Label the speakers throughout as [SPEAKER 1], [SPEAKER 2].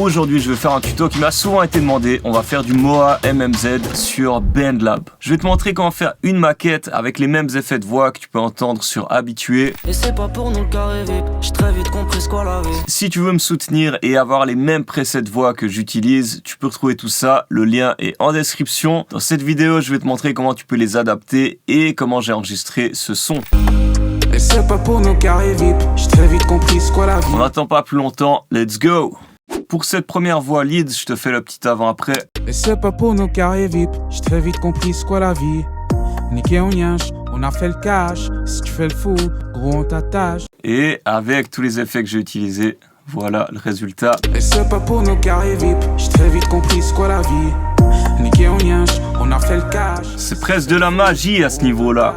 [SPEAKER 1] Aujourd'hui, je vais faire un tuto qui m'a souvent été demandé. On va faire du Moa MMZ sur BandLab. Je vais te montrer comment faire une maquette avec les mêmes effets de voix que tu peux entendre sur Habitué.
[SPEAKER 2] Et c'est pas pour nous le carré VIP, j'ai très vite compris ce qu'on avait.
[SPEAKER 1] Si tu veux me soutenir et avoir les mêmes presets de voix que j'utilise, tu peux retrouver tout ça. Le lien est en description. Dans cette vidéo, je vais te montrer comment tu peux les adapter et comment j'ai enregistré ce son.
[SPEAKER 3] Et c'est pas pour nos carrés VIP, j'ai très vite compris ce qu'est la vie.
[SPEAKER 1] On n'attend pas plus longtemps, let's go! Pour cette première voix lead, je te fais le petit avant-après.
[SPEAKER 3] Et c'est pas pour nos carrés VIP, j'ai très vite compris ce qu'est la vie. Niqué on yinche, on a fait le cash. Si tu fais le fou, gros on t'attache.
[SPEAKER 1] Et avec tous les effets que j'ai utilisés, voilà le résultat.
[SPEAKER 3] Et c'est pas pour nos carrés VIP, j'ai très vite compris ce qu'est la vie. Niqué on yinche, on a fait le cash.
[SPEAKER 1] C'est presque de la magie à ce niveau-là.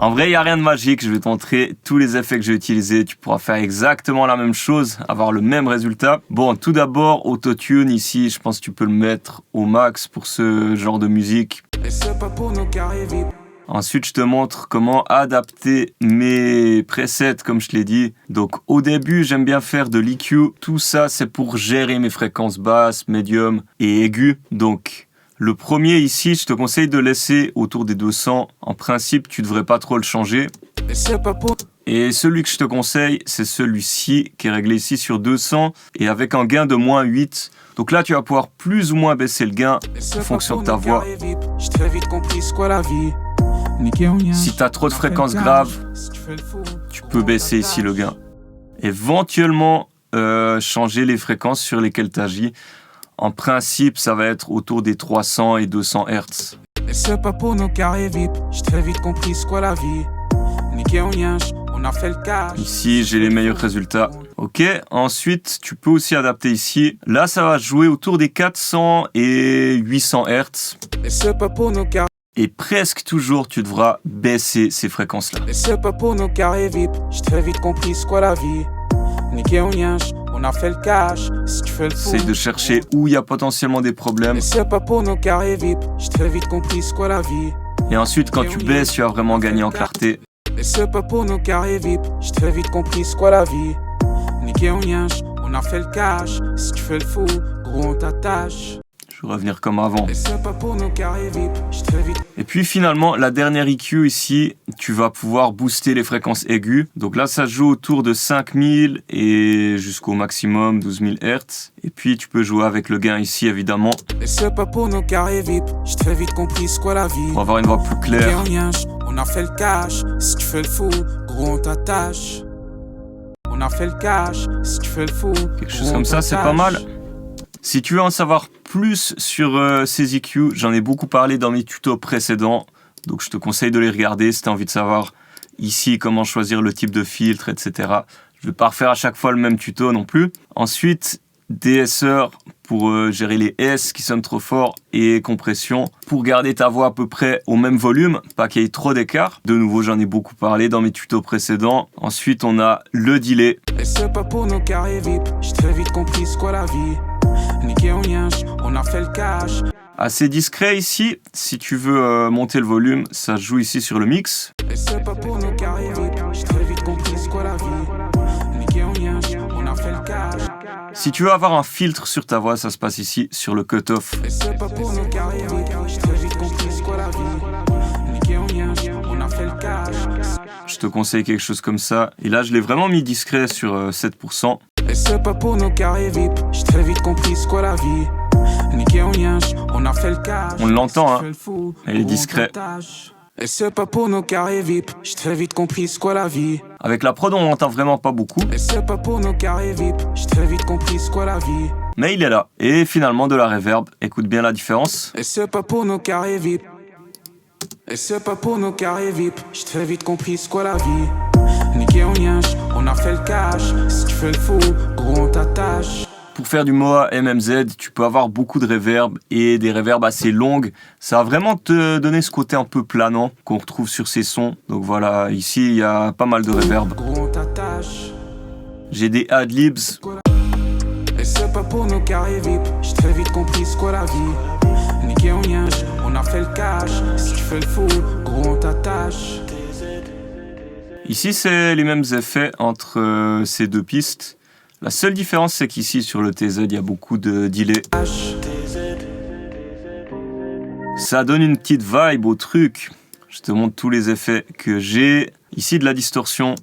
[SPEAKER 1] En vrai, il n'y a rien de magique, je vais te montrer tous les effets que j'ai utilisés. Tu pourras faire exactement la même chose, avoir le même résultat. Bon, tout d'abord, Autotune, ici, je pense que tu peux le mettre au max pour ce genre de musique.
[SPEAKER 3] Et c'est pas pour nos carrés VIP.
[SPEAKER 1] Ensuite, je te montre comment adapter mes presets, comme je te l'ai dit. Donc, au début, j'aime bien faire de l'EQ. Tout ça, c'est pour gérer mes fréquences basses, médium et aiguës. Donc, le premier ici, je te conseille de laisser autour des 200. En principe, tu devrais pas trop le changer.
[SPEAKER 3] Et c'est pas pour...
[SPEAKER 1] Et celui que je te conseille, c'est celui-ci, qui est réglé ici sur 200 et avec un gain de moins 8. Donc là, tu vas pouvoir plus ou moins baisser le gain en fonction de ta voix.
[SPEAKER 3] J'ai très vite compris ce qu'est la vie. Niqué on yinche,
[SPEAKER 1] Si tu as trop de
[SPEAKER 3] on a
[SPEAKER 1] fréquences
[SPEAKER 3] fait le
[SPEAKER 1] graves,
[SPEAKER 3] cash. Si tu fais le fou,
[SPEAKER 1] tu
[SPEAKER 3] gros,
[SPEAKER 1] peux
[SPEAKER 3] on
[SPEAKER 1] baisser ici le
[SPEAKER 3] t'attache.
[SPEAKER 1] gain. Éventuellement, changer les fréquences sur lesquelles tu agis. En principe, ça va être autour des 300 et 200 Hz.
[SPEAKER 3] Et c'est pas pour nos carrés VIP, j'ai très vite compris ce qu'est la vie. Niqué on yinche, on a fait le cash.
[SPEAKER 1] Ici, j'ai les meilleurs résultats. Ok, ensuite, tu peux aussi adapter ici. Là, ça va jouer autour des 400 et 800 Hz.
[SPEAKER 3] Et c'est pas pour nos carrés.
[SPEAKER 1] Et presque toujours, tu devras baisser ces fréquences-là.
[SPEAKER 3] Et c'est pas pour nos carrés VIP, j'ai très vite compris ce qu'est la vie. Niqué on yinche, on a fait le cash. Si tu fais le fou,
[SPEAKER 1] Essaye de chercher où il y a potentiellement des problèmes.
[SPEAKER 3] et c'est pas pour nos carrés VIP, j'ai très vite compris ce qu'est la vie.
[SPEAKER 1] Et ensuite, quand tu baisses, tu vas vraiment gagner en clarté.
[SPEAKER 3] Et c'est pas pour nos carrés VIP, j'ai très vite compris ce qu'est la vie. Niqué on yinche, on a fait le cash. Si tu fais le fou, gros on t'attache.
[SPEAKER 1] Je vais revenir comme avant.
[SPEAKER 3] Et c'est pas pour nos carrés VIP, j'ai très vite.
[SPEAKER 1] Et puis finalement, la dernière EQ ici, tu vas pouvoir booster les fréquences aiguës. Donc là, ça joue autour de 5000 et jusqu'au maximum 12000 Hz. Et puis tu peux jouer avec le gain ici, évidemment,
[SPEAKER 3] Et c'est pas pour nos carrés VIP, j'ai très vite compris ce qu'est la vie.
[SPEAKER 1] pour avoir une voix plus
[SPEAKER 3] Niqué
[SPEAKER 1] claire.
[SPEAKER 3] on yinche, on a fait le cash. Si tu fais le fou, gros on t'attache. On a fait le cash. Si tu fais le fou,
[SPEAKER 1] Quelque chose comme ça, c'est pas mal. Si tu veux en savoir plus sur ces EQ, j'en ai beaucoup parlé dans mes tutos précédents. Donc je te conseille de les regarder si tu as envie de savoir ici comment choisir le type de filtre, etc. Je ne vais pas refaire à chaque fois le même tuto non plus. Ensuite, DSR pour gérer les S qui sonnent trop fort et compression pour garder ta voix à peu près au même volume, pas qu'il y ait trop d'écart. De nouveau, j'en ai beaucoup parlé dans mes tutos précédents. Ensuite, on a le delay.
[SPEAKER 3] Et c'est pas pour nos carrés VIP, j'ai très vite compris ce qu'est la vie. Niqué on yinche, on a fait le cash.
[SPEAKER 1] Assez discret ici, si tu veux monter le volume, ça se joue ici sur le mix.
[SPEAKER 3] Et c'est pas pour nos carrés VIP, j'ai très vite compris ce qu'est la vie. Niqué on yinche, on a fait le cash.
[SPEAKER 1] Si tu veux avoir un filtre sur ta voix, ça se passe ici sur le cutoff.
[SPEAKER 3] Et c'est pas pour nos carrés VIP, j'ai très vite compris ce qu'est la vie. Niqué on yinche, on a fait le cash.
[SPEAKER 1] Je te conseille quelque chose comme ça. Et là, je l'ai vraiment mis discret sur 7%.
[SPEAKER 3] Et c'est pas pour nos carrés VIP, j'ai très vite compris ce qu'est la vie. Niqué on yinche, on a fait le cash.
[SPEAKER 1] On l'entend, hein.
[SPEAKER 3] Si tu fais le fou,
[SPEAKER 1] Elle est
[SPEAKER 3] gros, on
[SPEAKER 1] discret.
[SPEAKER 3] t'attache. Et c'est pas pour nos carrés VIP, j'ai très vite compris ce qu'est la vie.
[SPEAKER 1] Avec la prod, on l'entend vraiment pas beaucoup.
[SPEAKER 3] Et c'est pas pour nos carrés VIP, j'ai très vite compris ce qu'est la vie.
[SPEAKER 1] Mais il est là. Et finalement, de la reverb. Écoute bien la différence.
[SPEAKER 3] Et c'est pas pour nos carrés VIP. Et c'est pas pour nos carrés VIP, j'ai très vite compris ce qu'est la vie. Niqué on yinche, on a fait le cash. Si tu fais le fou, gros on t'attache.
[SPEAKER 1] Pour faire du Moa MMZ, tu peux avoir beaucoup de reverb et des reverbs assez longues. Ça va vraiment te donner ce côté un peu planant qu'on retrouve sur ces sons. Donc voilà, ici, il y a pas mal de reverb.
[SPEAKER 3] Gros on t'attache.
[SPEAKER 1] J'ai des adlibs.
[SPEAKER 3] Et c'est pas pour nos carrés VIP, j'ai très vite compris ce qu'est la vie. Niqué on yinche, on a fait le cash. Si tu fais le fou, gros on t'attache.
[SPEAKER 1] Ici, c'est les mêmes effets entre ces deux pistes. La seule différence, c'est qu'ici, sur le TZ, il y a beaucoup de delay. Ça donne une petite vibe au truc. Je te montre tous les effets que j'ai. Ici, de la distorsion.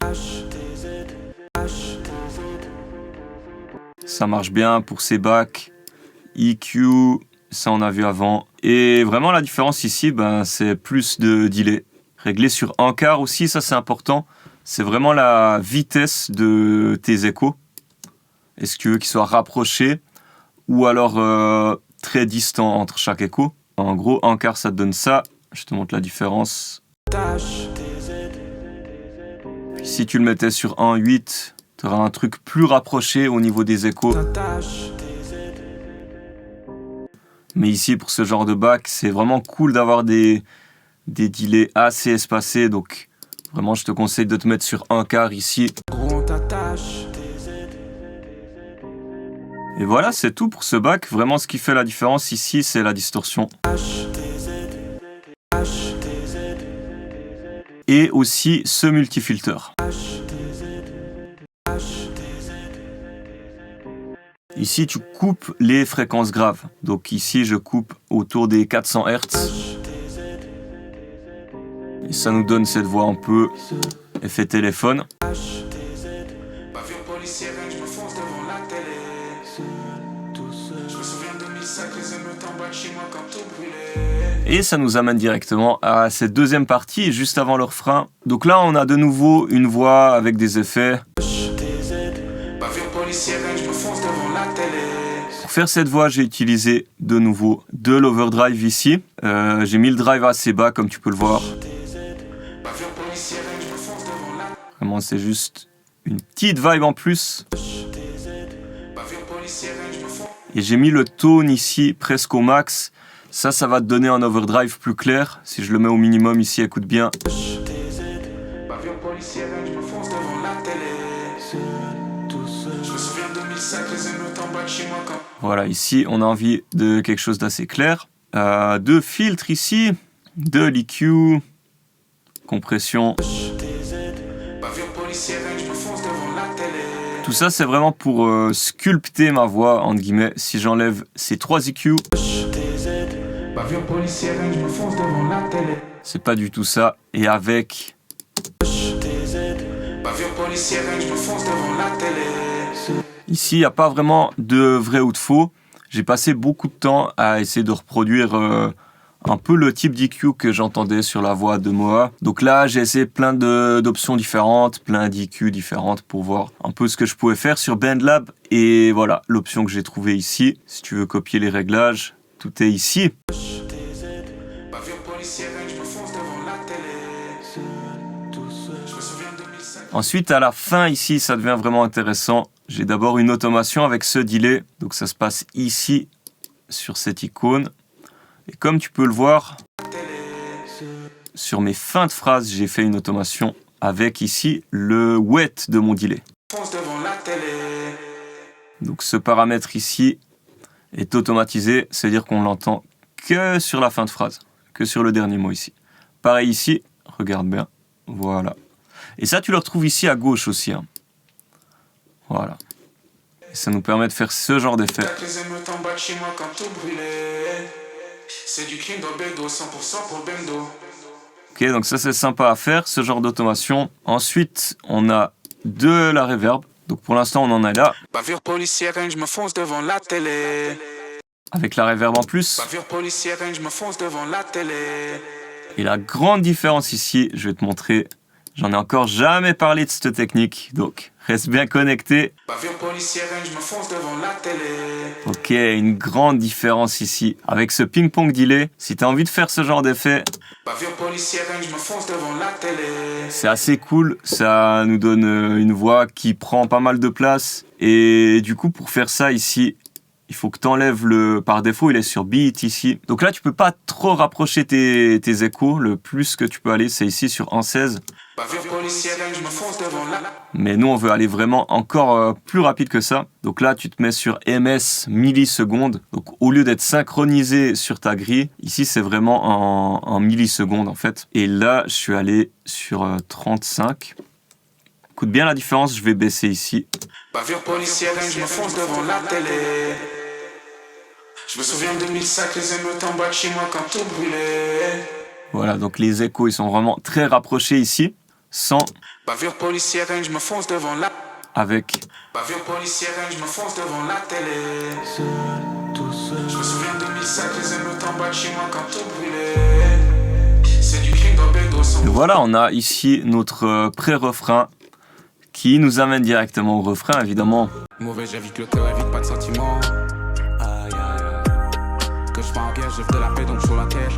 [SPEAKER 1] Ça marche bien pour ces bacs. EQ, ça on a vu avant. Et vraiment, la différence ici, c'est plus de delay. Réglé sur 1/4 aussi, ça c'est important. C'est vraiment la vitesse de tes échos. Est-ce que tu veux qu'ils soient rapprochés ou alors très distants entre chaque écho? En gros, 1/4, ça te donne ça. Je te montre la différence. Puis si tu le mettais sur 1/8, tu auras un truc plus rapproché au niveau des échos. Mais ici, pour ce genre de bac, c'est vraiment cool d'avoir des delays assez espacés. Donc, vraiment, je te conseille de te mettre sur 1/4 ici. Et voilà, c'est tout pour ce bac. Vraiment, ce qui fait la différence ici, c'est la distorsion. Et aussi ce multifilter. Ici, tu coupes les fréquences graves. Donc ici, je coupe autour des 400 Hz. Et ça nous donne cette voix un peu effet téléphone. Et ça nous amène directement à cette deuxième partie, juste avant le refrain. Donc là, on a de nouveau une voix avec des effets. Pour faire cette voix, j'ai utilisé de nouveau de l'overdrive ici. J'ai mis le drive assez bas, comme tu peux le voir. Vraiment, c'est juste une petite vibe en plus. Et j'ai mis le tone ici presque au max. Ça va te donner un overdrive plus clair. Si je le mets au minimum ici, écoute bien. Voilà, ici, on a envie de quelque chose d'assez clair. Deux filtres ici, de l'EQ, compression. Tout ça, c'est vraiment pour sculpter ma voix, entre guillemets. Si j'enlève ces 3 EQ, c'est pas du tout ça. Et avec ici, il n'y a pas vraiment de vrai ou de faux. J'ai passé beaucoup de temps à essayer de reproduire un peu le type d'EQ que j'entendais sur la voix de Moa. Donc là, j'ai essayé plein d'options différentes, plein d'EQ différentes pour voir un peu ce que je pouvais faire sur BandLab. Et voilà, l'option que j'ai trouvée ici. Si tu veux copier les réglages, tout est ici. Ensuite, à la fin, ici, ça devient vraiment intéressant. J'ai d'abord une automation avec ce delay. Donc ça se passe ici, sur cette icône. Et comme tu peux le voir, sur mes fins de phrases, j'ai fait une automation avec ici le wet de mon delay. Donc ce paramètre ici est automatisé, c'est-à-dire qu'on l'entend que sur la fin de phrase, que sur le dernier mot ici. Pareil ici, regarde bien, voilà. Et ça, tu le retrouves ici à gauche aussi. Hein. Voilà. Et ça nous permet de faire ce genre d'effet. C'est du clean dans Bendo, 100% pour Bendo. Ok, donc ça c'est sympa à faire, ce genre d'automation. Ensuite, on a de la reverb. Donc pour l'instant, on en est là. Bavure policière, je me fonce devant la télé. Avec la reverb en plus. Bavure policière, je me fonce devant la télé. Et la grande différence ici, je vais te montrer. J'en ai encore jamais parlé de cette technique, donc reste bien connecté. Bavure policière, je me fonce devant la télé. Ok, une grande différence ici. Avec ce ping-pong delay, si tu as envie de faire ce genre d'effet, bavure policière, je me fonce devant la télé. C'est assez cool, ça nous donne une voix qui prend pas mal de place. Et du coup, pour faire ça ici, il faut que tu enlèves le... Par défaut, il est sur beat ici. Donc là, tu peux pas trop rapprocher tes échos. Le plus que tu peux aller, c'est ici sur 1.16. Mais nous, on veut aller vraiment encore plus rapide que ça. Donc là, tu te mets sur ms millisecondes. Donc au lieu d'être synchronisé sur ta grille, ici, c'est vraiment en millisecondes en fait. Et là, je suis allé sur 35. Écoute bien la différence, je vais baisser ici.
[SPEAKER 3] Bavure policière, je me fonce devant la télé. Je me souviens de 2005, les émeutes en bas de chez moi quand tout brûlait.
[SPEAKER 1] Voilà, donc les échos, ils sont vraiment très rapprochés ici. Sans.
[SPEAKER 3] Bavure policière, je me fonce devant la.
[SPEAKER 1] Avec.
[SPEAKER 3] Bavure policière, je me fonce devant la télé. Seul, tout seul. Je me souviens de 2005, les émeutes en bas de chez moi quand tout brûlait. C'est du crime dans Bédo sans.
[SPEAKER 1] Et voilà, on a ici notre pré-refrain qui nous amène directement au refrain, évidemment.
[SPEAKER 3] Mauvais, j'évite le cœur, évite pas de sentiments. Aïe, aïe, aïe. Que je pars en guerre, j'œuvre de la paix, donc sur la terre.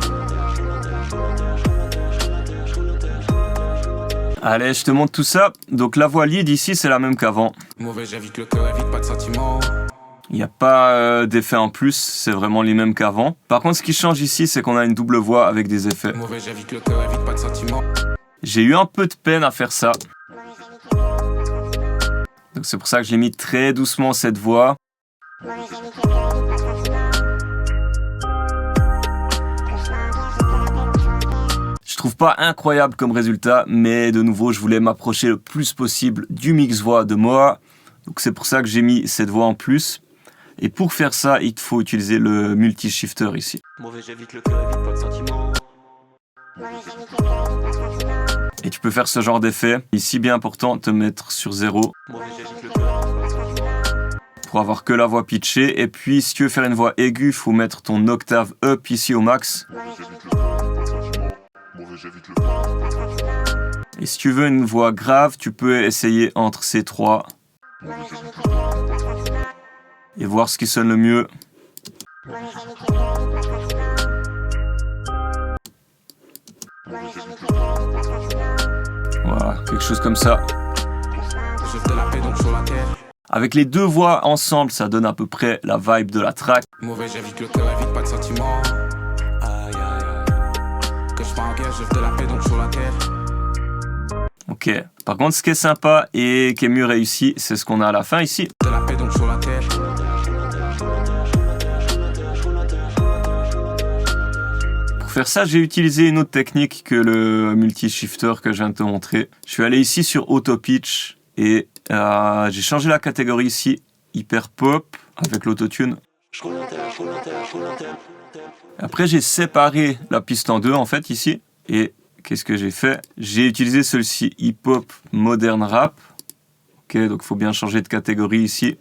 [SPEAKER 1] Allez, je te montre tout ça. Donc la voix lead ici, c'est la même qu'avant.
[SPEAKER 3] Mauvais, j'évite le cœur, évite pas de sentiments.
[SPEAKER 1] Il n'y a pas d'effet en plus, c'est vraiment les mêmes qu'avant. Par contre, ce qui change ici, c'est qu'on a une double voix avec des effets.
[SPEAKER 3] Mauvais, j'évite le cœur, évite pas de sentiments.
[SPEAKER 1] J'ai eu un peu de peine à faire ça. Donc c'est pour ça que je l'ai mis très doucement cette voix. Je trouve pas incroyable comme résultat, mais de nouveau, je voulais m'approcher le plus possible du mix voix de Moa. Donc c'est pour ça que j'ai mis cette voix en plus. Et pour faire ça, il te faut utiliser le multi-shifter ici. Et tu peux faire ce genre d'effet. Ici, bien important, te mettre sur 0. Pour avoir que la voix pitchée. Et puis, si tu veux faire une voix aiguë, il faut mettre ton octave up ici au max. Et si tu veux une voix grave, tu peux essayer entre ces trois. Et voir ce qui sonne le mieux. Voilà, quelque chose comme ça. Avec les deux voix ensemble, ça donne à peu près la vibe de la track.
[SPEAKER 3] Mauvais, j'évite le cœur, évite pas de sentiments. Aïe, aïe, aïe. Que je pars en guerre, j'œuvre de la paix, donc sur la terre.
[SPEAKER 1] Ok. Par contre, ce qui est sympa et qui est mieux réussi, c'est ce qu'on a à la fin ici.
[SPEAKER 3] De la paix, donc sur la terre.
[SPEAKER 1] Pour faire ça, j'ai utilisé une autre technique que le multi-shifter que je viens de te montrer. Je suis allé ici sur Auto Pitch et j'ai changé la catégorie ici, Hyper Pop, avec l'autotune. Après, j'ai séparé la piste en deux, en fait, ici. Et qu'est-ce que j'ai fait? J'ai utilisé celui-ci, hip-hop modern rap. Ok, donc il faut bien changer de catégorie ici.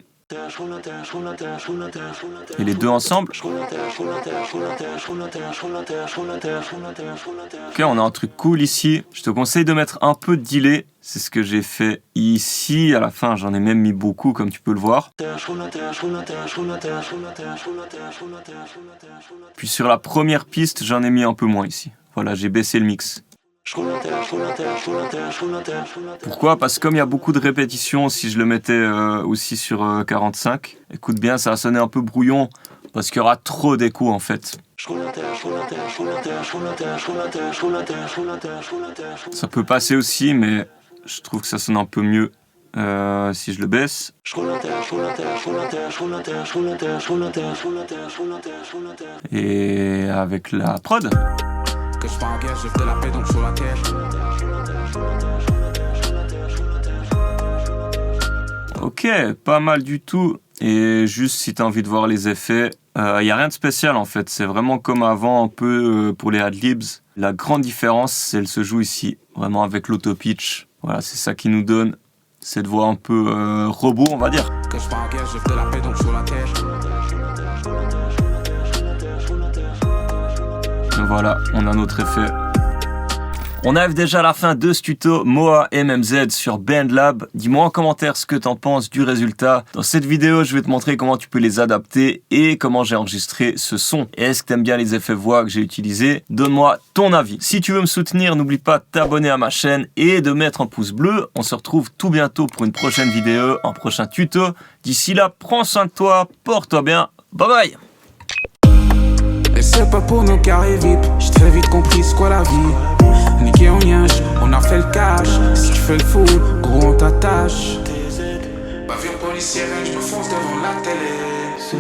[SPEAKER 1] Et les deux ensemble. Ok, on a un truc cool ici. Je te conseille de mettre un peu de delay. C'est ce que j'ai fait ici. À la fin, j'en ai même mis beaucoup, comme tu peux le voir. Puis sur la première piste, j'en ai mis un peu moins ici. Voilà, j'ai baissé le mix. Pourquoi? Parce que comme il y a beaucoup de répétitions, si je le mettais aussi sur 45, écoute bien, ça va sonner un peu brouillon, parce qu'il y aura trop d'échos en fait. Ça peut passer aussi, mais je trouve que ça sonne un peu mieux si je le baisse. Et avec la prod.
[SPEAKER 3] Que je pars en guerre, j'œuvre de la paix, donc sur la terre.
[SPEAKER 1] Ok, pas mal du tout. Et juste si tu as envie de voir les effets, il n'y a rien de spécial en fait. C'est vraiment comme avant, un peu pour les adlibs. La grande différence, elle se joue ici, vraiment avec l'auto-pitch. Voilà, c'est ça qui nous donne cette voix un peu robot, on va dire.
[SPEAKER 3] Que je pars en guerre, j'œuvre de la paix, donc sur la terre.
[SPEAKER 1] Voilà, on a notre effet. On arrive déjà à la fin de ce tuto Moa MMZ sur BandLab. Dis-moi en commentaire ce que tu en penses du résultat. Dans cette vidéo, je vais te montrer comment tu peux les adapter et comment j'ai enregistré ce son. Et est-ce que tu aimes bien les effets voix que j'ai utilisés? Donne-moi ton avis. Si tu veux me soutenir, n'oublie pas de t'abonner à ma chaîne et de mettre un pouce bleu. On se retrouve tout bientôt pour une prochaine vidéo, un prochain tuto. D'ici là, prends soin de toi, porte-toi bien. Bye bye!
[SPEAKER 3] Et c'est pas pour nos carrés VIP, j'ai très vite compris ce qu'est la vie. Niqué en niage, on a fait le cash. Si tu fais le fou, gros on t'attache. Bavure policière, je me fonce devant la télé. Seul,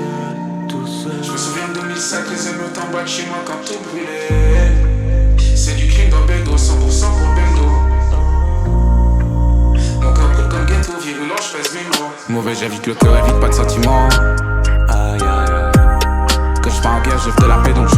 [SPEAKER 3] tout seul. Je me souviens de 2005, les émeutes en bas de chez moi quand tout brûlait. C'est du crime dans Bédo, 100% pour Bendo. Mon corps qui ou non, je pèse mes mots. Mauvais, j'évite le cœur, évite pas de sentiments. Aïe aïe aïe. Quand je pars en guerre, j'offre de la paix donc je